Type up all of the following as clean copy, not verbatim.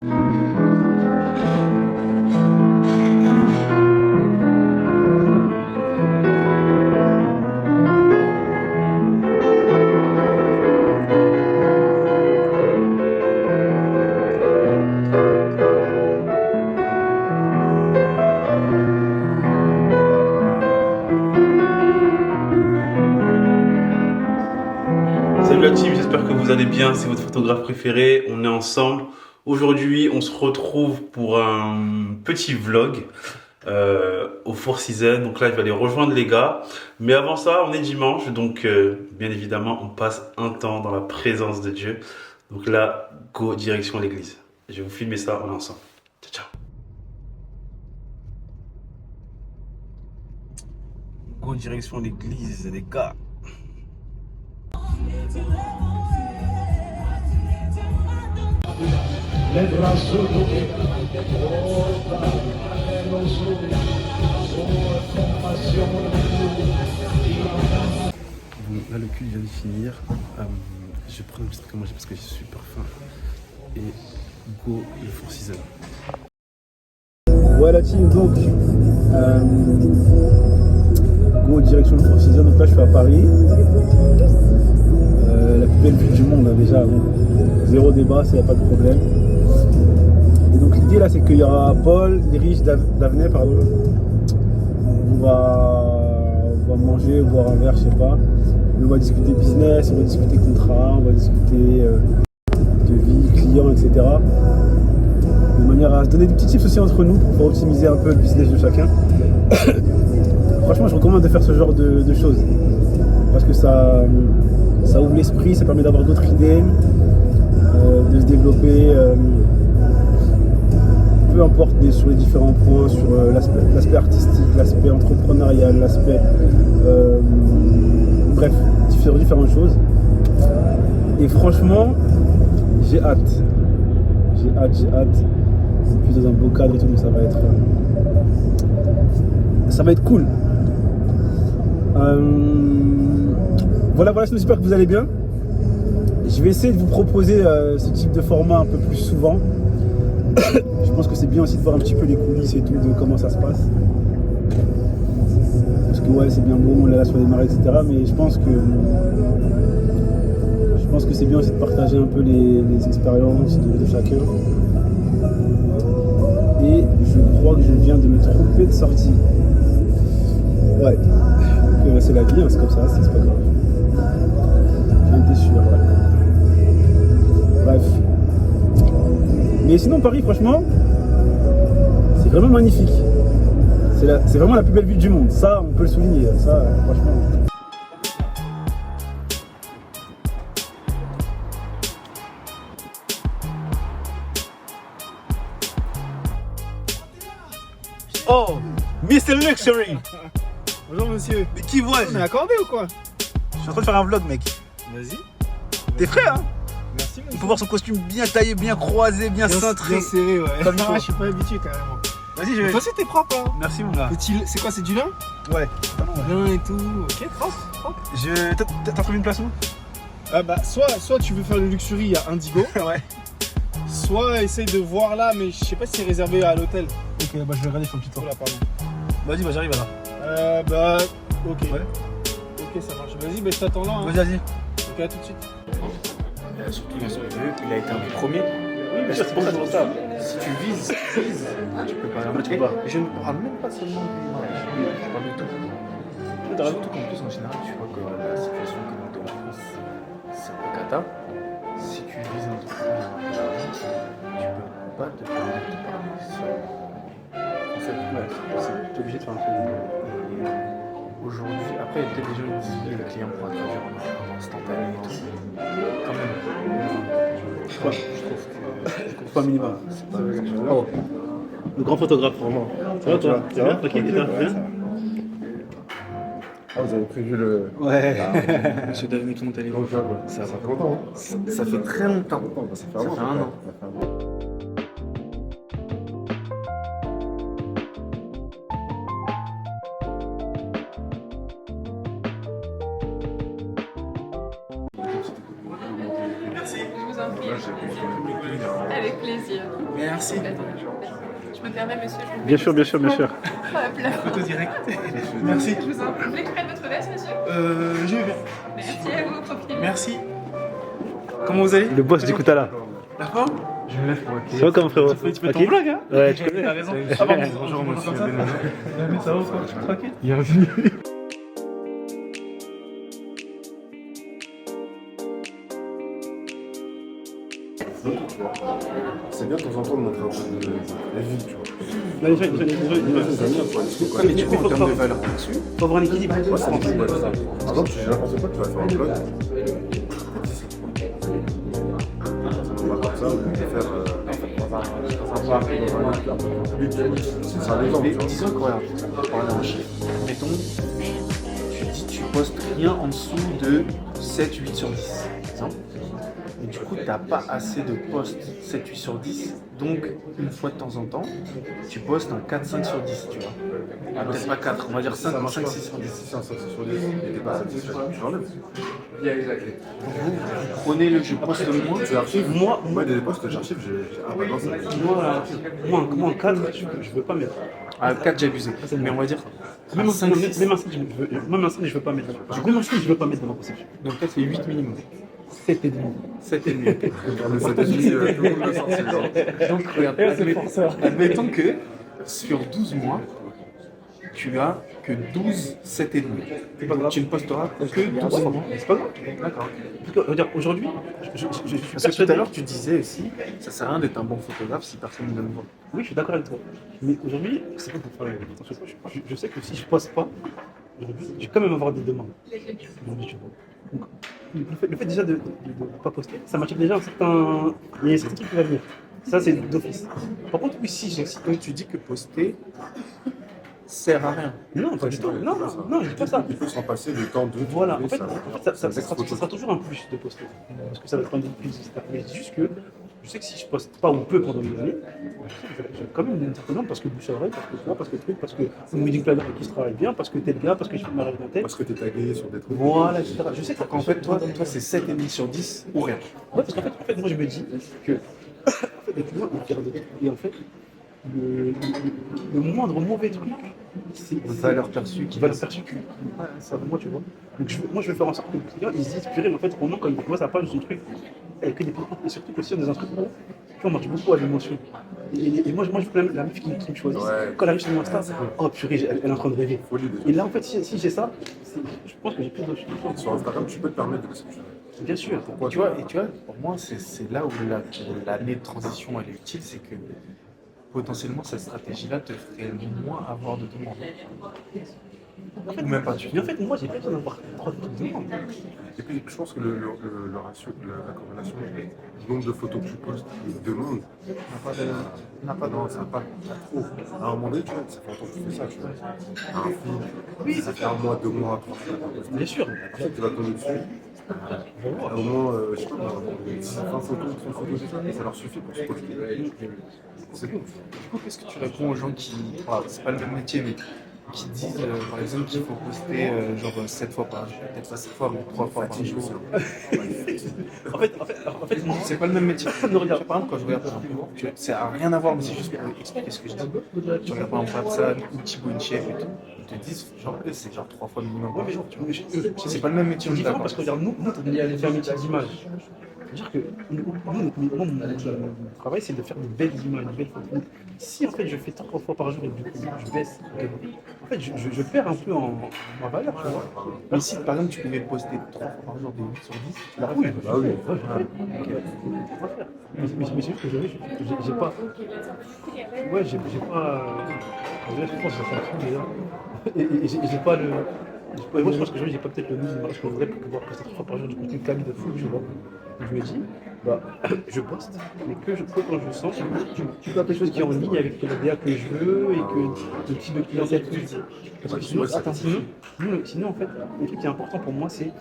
Salut la team, j'espère que vous allez bien, c'est votre photographe préféré, on est ensemble. Aujourd'hui, on se retrouve pour un petit vlog au Four Seasons. Donc là, je vais aller rejoindre les gars. Mais avant ça, on est dimanche, donc bien évidemment, on passe un temps dans la présence de Dieu. Donc là, go direction l'église. Je vais vous filmer ça, on est ensemble. Ciao, ciao. Go direction l'église, les gars. Bon, là le culte vient de finir. Je prends un petit truc à manger parce que j'ai super faim. Et go le Four Seasons. Ouais la team, donc go direction le Four Seasons. Donc là je suis à Paris, la plus belle ville du monde, hein, déjà, donc, zéro débat, ça y a pas de problème. Et donc l'idée là c'est qu'il y aura Paul, Erich, Davenet, pardon. On va manger, boire un verre, je sais pas. On va discuter business, on va discuter contrat, on va discuter de vie, clients, etc. De manière à se donner des petits tips aussi entre nous pour pouvoir optimiser un peu le business de chacun. Franchement, je recommande de faire ce genre de choses parce que ça ouvre l'esprit, ça permet d'avoir d'autres idées, de se développer, peu importe sur les différents points, sur l'aspect artistique, l'aspect entrepreneurial, l'aspect bref, différentes choses. Et franchement, j'ai hâte. J'ai hâte. C'est plus dans un beau cadre et tout, donc ça va être cool. Voilà, j'espère que vous allez bien. Je vais essayer de vous proposer ce type de format un peu plus souvent. Je pense que c'est bien aussi de voir un petit peu les coulisses et tout, de comment ça se passe. Parce que ouais, c'est bien beau, on est là sur les marais, etc. Mais je pense que c'est bien aussi de partager un peu les expériences de chacun. Et je crois que je viens de me tromper de sortie. Ouais, donc, c'est la vie, hein, c'est comme ça, c'est pas grave. J'en étais sûr, ouais. Bref. Mais sinon, Paris, franchement, c'est vraiment magnifique. C'est vraiment la plus belle ville du monde. Ça, on peut le souligner. Ça, franchement. Oh, Mr. Luxury. Bonjour monsieur. Mais qui vois-je? On est accordé ou quoi? Je suis en train de faire un vlog, mec. Vas-y. T'es prêt, hein? Merci monsieur. Il faut voir son costume bien taillé, bien croisé, bien cintré. Bien serré, ouais. Comme il faut. Je suis pas habitué carrément. Vas-y, je vais. Toi aussi t'es propre, hein. Merci, mon gars. C'est quoi, c'est du lin? Ouais. Lin et tout. Ok, propre. T'as trouvé une place où? Ah bah, soit tu veux faire le luxury à Indigo. Ouais. Soit essaye de voir là, mais je sais pas si c'est réservé à l'hôtel. Ok, bah je vais regarder, je fais un petit tour. Voilà, pardon. Vas-y, bah j'arrive là. Bah, ok. Ouais. Ok, ça marche. Vas-y, bah je t'attends là. Hein. Vas-y. Ok, à tout de suite. Surtout dans ce jeu, il a été un des premiers. Oui, bien sûr, c'est pour ça. Si tu vises, tu peux pas. Tu peux pas. Et je ne parle même pas seulement du mariage, je parle de tout. Surtout qu'en plus, en général, tu vois que la situation économique en France, c'est un peu cata. Si tu vises un truc tu peux pas te permettre de parler seul. En fait, ouais, T'es obligé de faire un truc. aujourd'hui, après, il y a peut-être des gens qui disent que le client pourra traduire en instantané et tout. Quand même, je trouve que. Pas minimum. C'est pas le Oh, le grand photographe, vraiment. Ça va toi? Ça va? Tranquille, et toi? Bien? Ah, vous avez prévu le. Ouais. Monsieur David, comment allez-vous? Donc, Ça va. fait longtemps. Ça fait très longtemps. Ça fait Ça fait un an. Merci. en prie. Là, j'ai compris. Avec plaisir. Merci. Je me permets, monsieur. Je vous Bien sûr, bien sûr, bien sûr. Hop là. Photo directe. Merci. Je vous en prie. Vous voulez que je prenne votre veste, monsieur? Je vais. Merci à vous, profitez bien. Merci. Comment vous allez? Le boss du Koutala. La forme? Je me lève pour Ça va comment, frérot? Tu fais ton Ok. vlog, hein? Ouais, tu connais. T'as raison. Ah, pardon. Bonjour, monsieur. Ça va, tranquille? Bienvenue. C'est bien de temps en temps de montrer un peu de la vie, tu vois. Mais du coup, En termes de valeur perçue, faut avoir un équilibre. Ouais, ça me fait pas ça. Par exemple, j'ai n'importe quoi, tu vas faire un vlog. On va comme ça, on peut faire dans un public. C'est un exemple, mais tu vois. disons que regarde, pour parler en chiffre, mettons, tu dis tu postes rien en dessous de 7, 8 sur 10, par exemple. Et du coup, tu n'as pas assez de posts 7, 8 sur 10. Donc, une fois de temps en temps, tu postes un 4, 5 sur 10, tu vois. Ah, peut-être pas 4, on va dire 5, Ça marche 5 pas. 6 sur 10. Si c'est un 5 sur 10, et t'es pas satisfait, tu l'enlèves. Vous prenez le je poste le moins. Tu archives. Moi, Moi, des posts, j'archive, j'ai. Ah, bah non, ça. moi, en cadre, je veux pas mettre. À 4, j'ai abusé. Mais on va dire Même un 5, signe, 6. même un signe, je veux pas mettre. Même un signe, je veux pas mettre dans ma conception. Donc, peut-être c'est 8 minimum. 7 et demi. 7 et demi. Mais c'était dit, tout le monde l'a sorti. Genre. Donc, regarde, admettons que sur 12 mois, tu as que 12, 7 et demi. C'est pas grave. Tu ne posteras que 12 fois. C'est pas grave. D'accord. Parce que, regarde, aujourd'hui, je suis Parce que tout persuadé. à l'heure, tu disais aussi, ça sert à rien d'être un bon photographe si personne ne le voit. Oui, je suis d'accord avec toi. Mais aujourd'hui, c'est pas pour faire attention. Je sais que si je poste pas, aujourd'hui, je vais quand même avoir des demandes. Aujourd'hui, tu vois. Donc, le fait déjà de ne pas poster, ça m'attire déjà un certain. Il y a un certain truc qui va venir. Ça, c'est d'office. Par contre, oui, si j'ai. Donc tu dis que poster sert à rien. Non, pas du tout. Non, je dis pas ça. Il peut s'en passer le temps de. Voilà, en fait, ça explose. sera toujours un plus de poster. Parce que ça va prendre du plus, etc. Mais je dis juste que je sais que si je poste pas ou peu pendant une année, je vais quand même une certaine nombre parce que bouche à oreille, parce que toi, parce que truc, parce que mon wedding planner avec qui se travaille bien, parce que tel gars, parce que je fais mariage d'un tel. Parce que t'es tagué sur des trucs. Voilà, etc. Je sais Donc en fait, toi c'est 7,5 sur 10 ou rien. Ouais, parce qu'en fait, moi je me dis que en fait, les clients ils regardent et en fait le moindre mauvais truc, c'est Valeur perçue qui valeur perçue. Ouais, ça moi tu vois. Donc moi je vais faire en sorte que le client il se dise purée, mais en fait vraiment quand il voit sa page son truc, avec que des pépites et surtout aussi dans un truc où tu vois, on marche beaucoup à l'émotion. Et moi je veux la meuf qui me choisit. Ouais. Quand elle arrive sur mon Insta, oh purée, elle est en train de rêver. Folie Et déjà. là en fait si j'ai ça, je pense que j'ai plus de chance. Sur Instagram, tu peux te permettre de laisser ce que tu veux. Bien sûr. Et tu vois, pour moi, c'est là où l'année de transition elle est utile, c'est que potentiellement cette stratégie-là te ferait moins avoir de demandes. Ou même pas tu. Mais en fait, moi, j'ai pas besoin d'avoir trop de demandes. Et puis, je pense que le ratio, la corrélation du nombre de photos que tu postes et de demandes, n'a pas non, ça n'a pas trop. À un moment donné, tu vois, ça fait longtemps que tu fais ça, tu vois. Un film, ça fait un mois, 2 mois, 3 mois. Bien sûr. Après, tu vas tomber dessus. Au moins, je sais pas, 20 photos, 30 photos déjà, ça leur suffit pour se poster. C'est bon. Du coup, qu'est-ce que tu réponds aux gens qui, c'est pas le même métier, mais qui disent par exemple qu'il faut poster genre 7 fois par jour, peut-être pas 7 fois, mais 3 fois par jour. En fait, moi, C'est pas le même métier. ne regarde Par exemple, quand je regarde c'est à rien à voir, mais c'est juste pour expliquer ce que je dis. Tu regardes par exemple Babsan ou Thibaut Inchieff et tout, ils te disent genre eux c'est genre 3 fois minimum par jour, tu vois. C'est pas le même métier, on c'est est différent d'accord. parce que regarde, nous, on fait un métier d'image. C'est-à-dire que mon travail, c'est de faire de belles images, de belles photos. Si en fait je fais 3 fois par jour et du coup je baisse, en fait je perds un peu en valeur, tu vois. Mais si par exemple tu pouvais poster 3 fois par jour des 8 sur 10, tu l'aurais fait. Bah oui. Ouais, je vais faire. Mais c'est juste que j'ai pas. Ouais, j'ai pas. Déjà, je pense que ça fait déjà. Et j'ai pas le. Moi, je pense que j'ai pas peut-être le nombre d'images qu'on voudrait pour pouvoir poster 3 fois par jour du contenu quali de fou, tu vois. Donc, je me dis, bah, je poste, mais que quand je sens, tu peux quelque chose qui est en ligne avec la DA que je veux et que le type de clientèle que je veux. Parce que sinon, en fait, le truc qui est important pour moi, c'est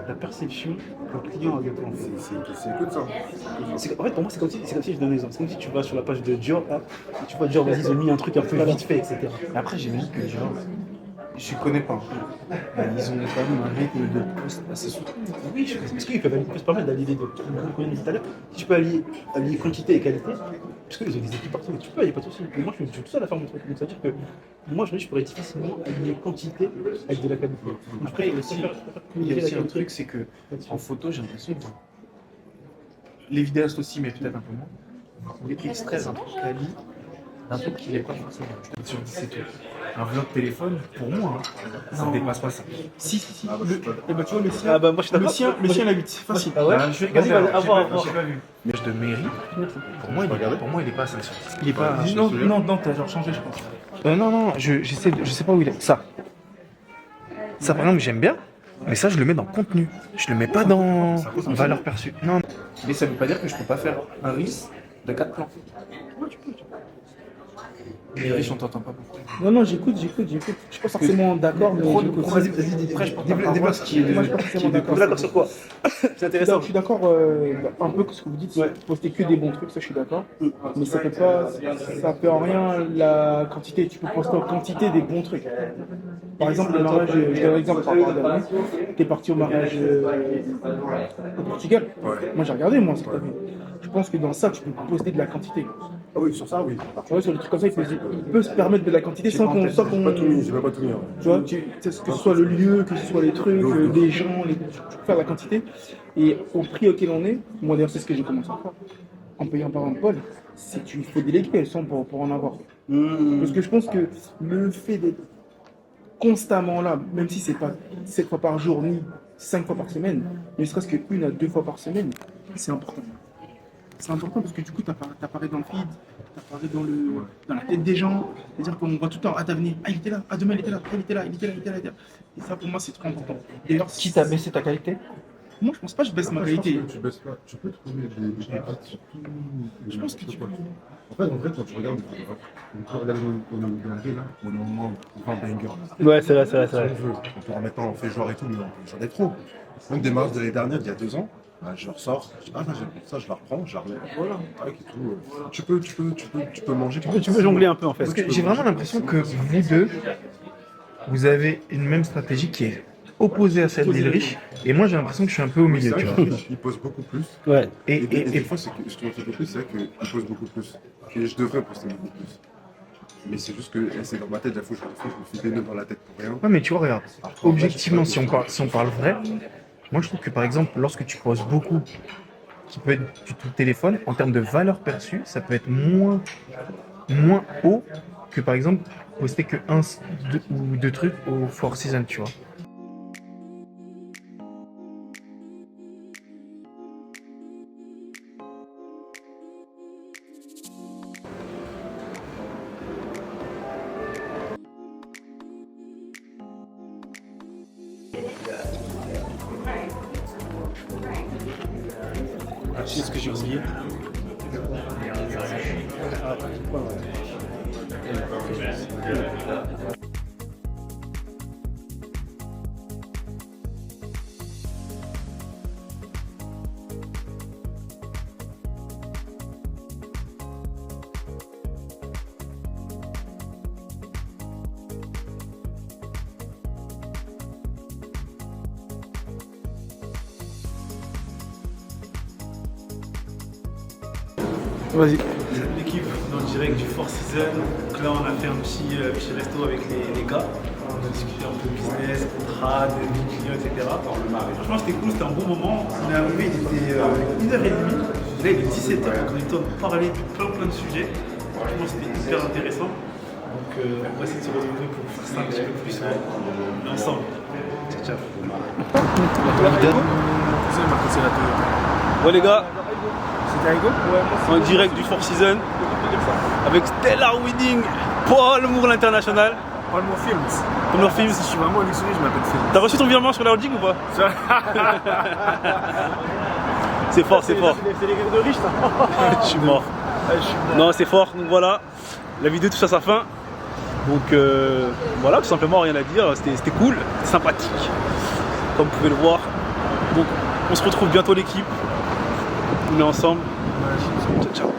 la perception que le client a de toi. En fait. C'est que de ça. En fait, pour moi, c'est comme si je donne un exemple. C'est comme si tu vas sur la page de Dior, là, et tu vois Dior, vas-y, ils ont mis un truc un peu vite fait, etc. Et après j'imagine que genre je connais pas. Ils ont quand même un rythme de poste assez soutenu. Oui, est-ce qu'ils peuvent se permettre d'allier les deux? Comme on dit tout à l'heure, si tu peux allier quantité et qualité, parce qu'ils ont des équipes partout, tu peux, il n'y a pas de souci. Mais moi, je suis tout seul à faire mon truc. Donc, ça veut dire que moi, je pourrais difficilement allier quantité avec de la qualité. Après, Il y a aussi un truc, c'est que en photo, j'ai l'impression que les vidéastes aussi, mais peut-être un peu moins, vous voulez extraire un truc quali d'un truc qui n'est pas forcément. Sur 17 heures. Un vlog téléphone, pour moi, ça ne dépasse pas ça. Si. Et bah, tu vois, le sien, Ah bah moi je suis le d'accord. sien, la 8, facile. Ah ouais. Je vais Vas-y, regarder. à voir. J'ai pas vu. Mais de mairie, pour moi, il est pas à 5 sur 10. Il est pas. Non, t'as genre changé, je pense. Non, je sais pas où il est. Ça, par exemple, j'aime bien, mais ça, je le mets dans contenu. Je le mets pas dans valeur perçue. Non. Mais ça veut pas dire que je peux pas faire un RIS de 4 plans. Les riches, on t'entend pas beaucoup. Non, j'écoute. Je suis pas forcément d'accord, mais j'écoute. Vas-y, après, je porte Développe ce qui est Moi, je suis pas forcément d'accord. D'accord sur quoi? C'est intéressant. Je suis d'accord un peu avec ce que vous dites, poster que des bons trucs, ça je suis d'accord. Mais ça peut en rien la quantité. Tu peux poster en quantité des bons trucs. Par exemple, le mariage, je donne un exemple par rapport à t'es parti au mariage au Portugal. Moi j'ai regardé, ce que t'as vu. Je pense que dans ça, tu peux poster de la quantité. Ah oui, sur ça, oui. Tu vois, sur des trucs comme ça, il peut se permettre de la quantité sans qu'on. J'ai pas tout mis, j'ai même pas tout mis. Hein. Tu vois, que ce soit le lieu, que ce soit les trucs, les gens, tu peux faire la quantité. Et au prix auquel on est, moi d'ailleurs, c'est ce que j'ai commencé à faire. En payant par exemple Paul, il faut déléguer elles sont pour en avoir. Parce que je pense que le fait d'être constamment là, même si c'est pas 7 fois par jour ni 5 fois par semaine, ne serait-ce que 1 à 2 fois par semaine, c'est important. C'est important parce que du coup, t'apparais dans le feed, t'apparais dans la tête des gens. C'est-à-dire qu'on voit tout le temps, t'as venu, il était là, demain il était là, il était là. Et ça, pour moi, c'est trop important. D'ailleurs, Qui t'a baissé ta qualité? moi, je pense pas que je baisse ma qualité. Tu baisses pas. Tu peux trouver des pépites. Je pense que tu peux. En fait, quand tu regardes, on peut regarder nos galeries là, on est au moins 20 bangers. Ouais, c'est vrai. Si on veut, on peut en mettre en fait genre et tout, mais j'en ai trop. Même des marques de l'année dernière, il y a 2 ans, bah, je ressors, je dis, ah là j'aime ça, je la reprends, je la remets. Voilà, avec et tout. Tu peux manger. Tu peux jongler un peu en fait. Parce que j'ai vraiment l'impression que vous deux, vous avez une même stratégie qui est opposée à celle d'Ilrich. Et moi, j'ai l'impression que je suis un peu au milieu, tu vois. Il pose beaucoup plus. Ouais. Et des fois, c'est que ce qu'on fait beaucoup plus, c'est qu'il pose beaucoup plus. Et je devrais poster beaucoup plus. Mais c'est juste que c'est dans ma tête, la fois je me fais des nœuds dans la tête pour rien. Ouais, mais tu vois, regarde, objectivement, si on parle vrai, moi je trouve que par exemple, lorsque tu poses beaucoup, qui peut être du tout téléphone, en termes de valeur perçue, ça peut être moins haut que par exemple poster que 1 ou 2 trucs au Four Seasons, tu vois. Ah, je sais ce que j'ai oublié. Vas-y. L'équipe dans le direct du Four Seasons. Donc là, on a fait un petit resto avec les gars. On a discuté un peu business, contrat, de clients, etc. Franchement, c'était cool, c'était un bon moment. On est arrivé, il était 1h30. Là, il est 17h, donc on a eu le temps de parler de plein de sujets. Franchement, c'était hyper intéressant. Donc, on va essayer de se retrouver pour faire ça un petit peu plus ensemble. Ciao, ciao. Bon, les gars. C'était Aigo? En direct du Four Seasons avec Stellar Wedding, Paul Moore l'international. Paul Moore Films. Paul Moore Films. Si je suis vraiment luxurieux, je m'appelle Film. T'as reçu ton virement sur la holding ou pas? C'est fort, c'est fort. C'est les rires de riches, ça. Je suis mort. Non, c'est fort. Donc voilà, la vidéo touche à sa fin. Donc voilà, tout simplement, rien à dire. C'était cool, c'était sympathique, comme vous pouvez le voir. Donc on se retrouve bientôt l'équipe. On est ensemble. Ciao, ciao.